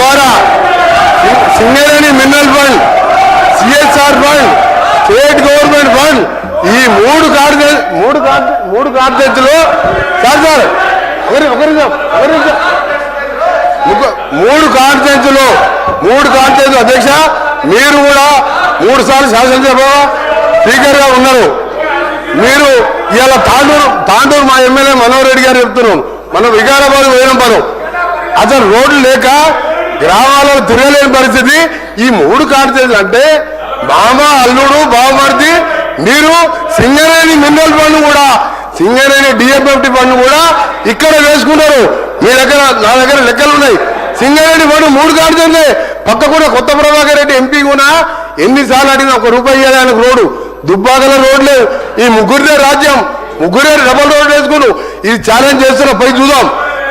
ద్వారా Singareni mineral fund, CSR fund, state government fund ఈ మూడు కార్యదర్శులు సార్ మూడు కాన్స్టిట్యూన్సీలు అధ్యక్ష మీరు కూడా 3 సార్లు శాసనసభ స్పీకర్ గా ఉన్నారు. మీరు ఇవాళ తాండూరు మా ఎమ్మెల్యే మనోహర్ రెడ్డి గారు చెప్తున్నాం, మన వికారాబాద్ వేలంపరం అసలు రోడ్లు లేక గ్రామాలలో తిరగలేని పరిస్థితి. ఈ 3 కాన్స్టిట్యూన్సీలు అంటే మామ, అల్లుడు, బావమర్ది మీరు సింగరేణి మినరల్ ఫండ్ కూడా, సింగరేణి డిఎఫ్ఎఫ్టి ఫండ్ కూడా ఇక్కడ వేసుకున్నారు. మీ దగ్గర నా దగ్గర లెక్కలు ఉన్నాయి. సింగరేణి ఫండ్ 3 కాన్స్టిట్యూన్సీ పక్క కూడా కొత్త ప్రభాకర్ రెడ్డి ఎంపీ కూడా ఎన్నిసార్లు అడిగినా ₹1 ఇవ్వాలి ఆయనకు రోడ్డు. దుబ్బాకల రోడ్ లేదు. ఈ ముగ్గురే రాజ్యం, ముగ్గురే డబల్ రోడ్ వేసుకుని ఇది ఛాలెంజ్ చేస్తున్నా. పోయి చూద్దాం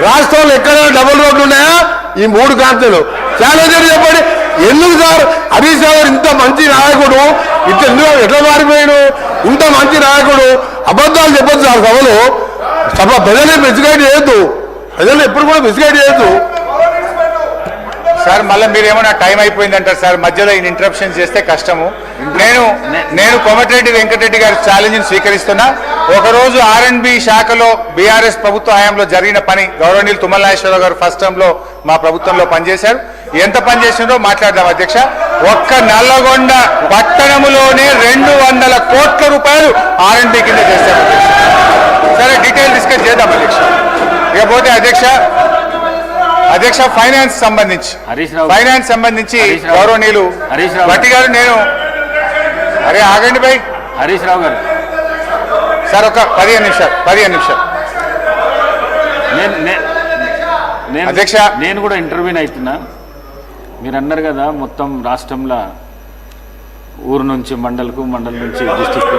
రాష్ట్రంలో ఎక్కడైనా డబల్ రోడ్లు ఉన్నాయా? ఈ 3 కాన్స్టిట్యూన్సీలు ఛాలెంజ్ చెప్పండి. ఎందుకు సార్ హరీష్ రావు ఇంత మంచి నాయకుడు ఎట్లా మారిపోయాడు? ఇంత మంచి నాయకుడు అబద్ధాలు చెప్పొద్దు సార్ సభలో. ప్రజల్ని మిస్గైడ్ చేయొద్దు, ప్రజల్ని ఎప్పుడు కూడా మిస్గైడ్ చేయొద్దు సార్. మళ్ళీ మీరు ఏమైనా టైం అయిపోయిందంటారు సార్, మధ్యలో ఇంటరప్షన్ చేస్తే కష్టము. నేను కోమటిరెడ్డి వెంకటరెడ్డి గారి ఛాలెంజ్ని స్వీకరిస్తున్నా. ఒకరోజు R&B శాఖలో బీఆర్ఎస్ ప్రభుత్వ హయాంలో జరిగిన పని గౌరవనీయులు తుమ్మల నాగేశ్వరరావు గారు ఫస్ట్ టర్మ్ లో మా ప్రభుత్వంలో పనిచేశారు. ఎంత పనిచేసిందో మాట్లాడదాం అధ్యక్ష. ఒక్క నల్లగొండ పట్టణములోనే 200 కోట్ల రూపాయలు R&B కింద చేశారు. సరే డీటెయిల్ డిస్కస్ చేద్దాం అధ్యక్ష. ఇకపోతే అధ్యక్ష ఫైనాన్స్ సంబంధించి గౌరవనీయులు భట్టి గారు, నేను ఆగండి భాయ్ హరీష్ రావు గారు సార్ ఒక 15 నిమిషాలు అధ్యక్ష. నేను కూడా ఇంటర్వ్యూని అవుతున్నా. మీరు అన్నారు కదా మొత్తం రాష్ట్రంలో ఊరు నుంచి మండలకు, మండలం నుంచి డిస్ట్రిక్ట్,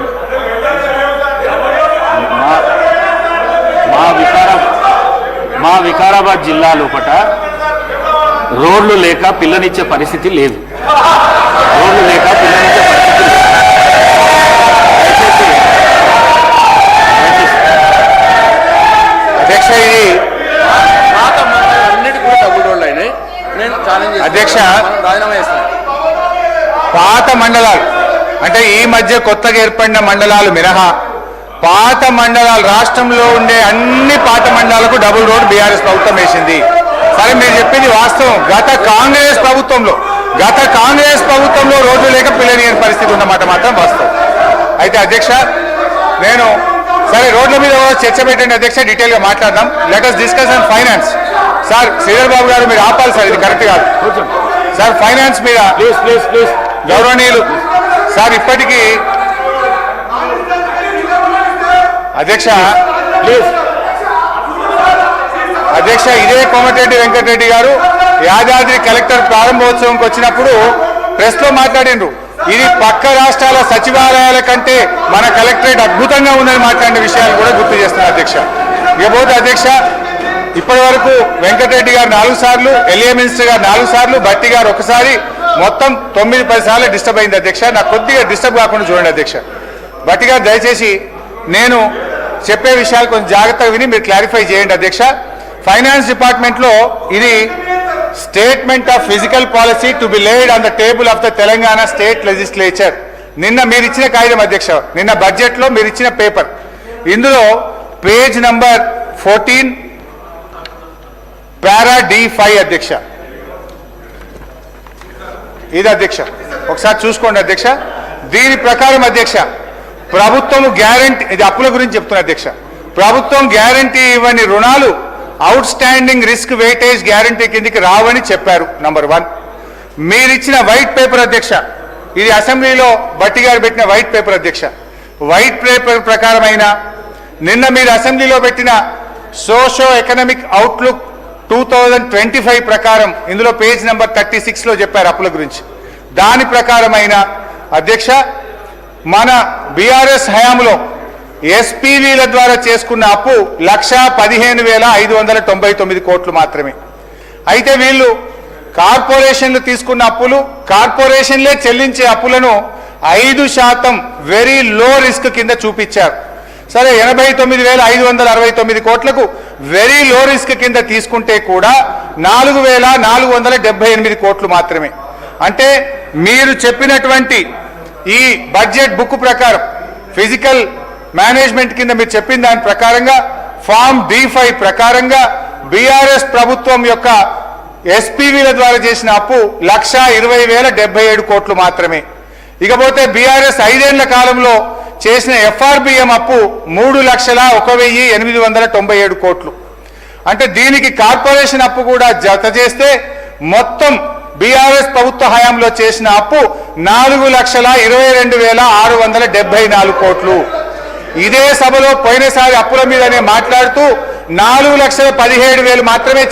మా వికారాబాద్ జిల్లా లోపట రోడ్లు లేక పిల్లనిచ్చే పరిస్థితి లేదు. అధ్యక్ష ఇది అన్నిటి కూడా డబుల్ రోడ్లు అయినాయి. నేను ఛాలెంజ్ అధ్యక్ష రాజీనామా చేస్తాను. పాత మండలాలు అంటే ఈ మధ్య కొత్తగా ఏర్పడిన మండలాలు మినహా పాత మండలాలు రాష్ట్రంలో ఉండే అన్ని పాత మండలాలకు డబుల్ రోడ్ బీఆర్ఎస్ ప్రభుత్వం వేసింది. సరే మీరు చెప్పింది వాస్తవం. గత కాంగ్రెస్ ప్రభుత్వంలో రోడ్లు లేక పిల్లనియని పరిస్థితి ఉన్నమాట మాత్రం వాస్తవం. అయితే అధ్యక్ష నేను సరే రోడ్ల మీద చర్చ పెట్టండి అధ్యక్ష, డీటెయిల్ గా మాట్లాడదాం. Let us discuss on finance. Sir Sridhar Babu garu మీరు ఆపాలి సార్, ఇది కరెక్ట్ కాదు సార్. ఫైనాన్స్ మీద ప్లీజ్ గౌరవనీయులు సార్ ఇప్పటికీ అధ్యక్ష ఇదే కోమటిరెడ్డి వెంకటరెడ్డి గారు యాదాద్రి కలెక్టర్ ప్రారంభోత్సవంకి వచ్చినప్పుడు ప్రెస్ లో మాట్లాడిండ్రు. ఇది పక్క రాష్ట్రాల సచివాలయాల కంటే మన కలెక్టరేట్ అద్భుతంగా ఉందని మాట్లాడిన విషయాలు కూడా గుర్తు చేస్తున్నారు అధ్యక్ష. ఇకపోతే అధ్యక్ష ఇప్పటి వరకు వెంకటరెడ్డి గారు 4 సార్లు, ఎల్ఏ మినిస్టర్ గారు 4 సార్లు, భట్టి గారు 1 సారి, మొత్తం 9-10 సార్లు డిస్టర్బ్ అయింది అధ్యక్ష. నాకు కొద్దిగా డిస్టర్బ్ కాకుండా చూడండి అధ్యక్ష. భట్టి గారు దయచేసి నేను చెప్పే విషయాలు కొంచెం జాగ్రత్తగా విని మీరు క్లారిఫై చేయండి అధ్యక్ష. ఫైనాన్స్ డిపార్ట్మెంట్ లో ఇది statement of physical policy to be laid on the table of the Telangana state legislature. నిన్న మీరు ఇచ్చిన కాగితం అధ్యక్ష, నిన్న బడ్జెట్ లో మీరు ఇచ్చిన పేపర్, ఇందులో పేజ్ నంబర్ 14 పారా D5 అధ్యక్ష. ఇది అధ్యక్ష ఒకసారి చూసుకోండి అధ్యక్ష. దీని ప్రకారం అధ్యక్ష ప్రభుత్వం గ్యారంటీ, ఇది అప్పుల గురించి చెప్తున్నా అధ్యక్ష, ప్రభుత్వం గ్యారంటీ ఇవ్వని రుణాలు out standing risk weightage guarantee కిందికి రావని చెప్పారు. నంబర్ 1 మీరిచ్చిన వైట్ పేపర్ అధ్యక్ష, ఇది అసెంబ్లీలో భట్టి గారు పెట్టిన వైట్ పేపర్ అధ్యక్ష. వైట్ పేపర్ ప్రకారమైన నిన్న మీరు అసెంబ్లీలో పెట్టిన సోషో ఎకనామిక్ అవుట్లుక్ 2025 ప్రకారం ఇందులో పేజ్ నెంబర్ 36 లో చెప్పారు అప్పుల గురించి. దాని ప్రకారమైన అధ్యక్ష మన బీఆర్ఎస్ హయాంలో ఎస్పీవీల ద్వారా చేసుకున్న అప్పు 1,15,599 కోట్లు మాత్రమే. అయితే వీళ్ళు కార్పొరేషన్లు తీసుకున్న అప్పులు, కార్పొరేషన్లే చెల్లించే అప్పులను 5% వెరీ లో రిస్క్ కింద చూపించారు. సరే 89,569 కోట్లకు వెరీ లో రిస్క్ కింద తీసుకుంటే కూడా 4,478 కోట్లు మాత్రమే. అంటే మీరు చెప్పినటువంటి ఈ బడ్జెట్ బుక్ ప్రకారం ఫిజికల్ మేనేజ్మెంట్ కింద మీరు చెప్పిన దాని ప్రకారంగా ఫామ్ D5 ప్రకారంగా బీఆర్ఎస్ ప్రభుత్వం యొక్క ఎస్పీవీల ద్వారా చేసిన అప్పు 1,20,077 కోట్లు మాత్రమే. ఇకపోతే బీఆర్ఎస్ 5 ఏళ్ల కాలంలో చేసిన FRBM అప్పు 3,01,897 కోట్లు. అంటే దీనికి కార్పొరేషన్ అప్పు కూడా జత చేస్తే మొత్తం బీఆర్ఎస్ ప్రభుత్వ హయాంలో చేసిన అప్పు 4,22,674 కోట్లు. ఇదే సభలో పోయినసారి అప్పుల మీదనే మాట్లాడుతూ 4,17,000 మాత్రమే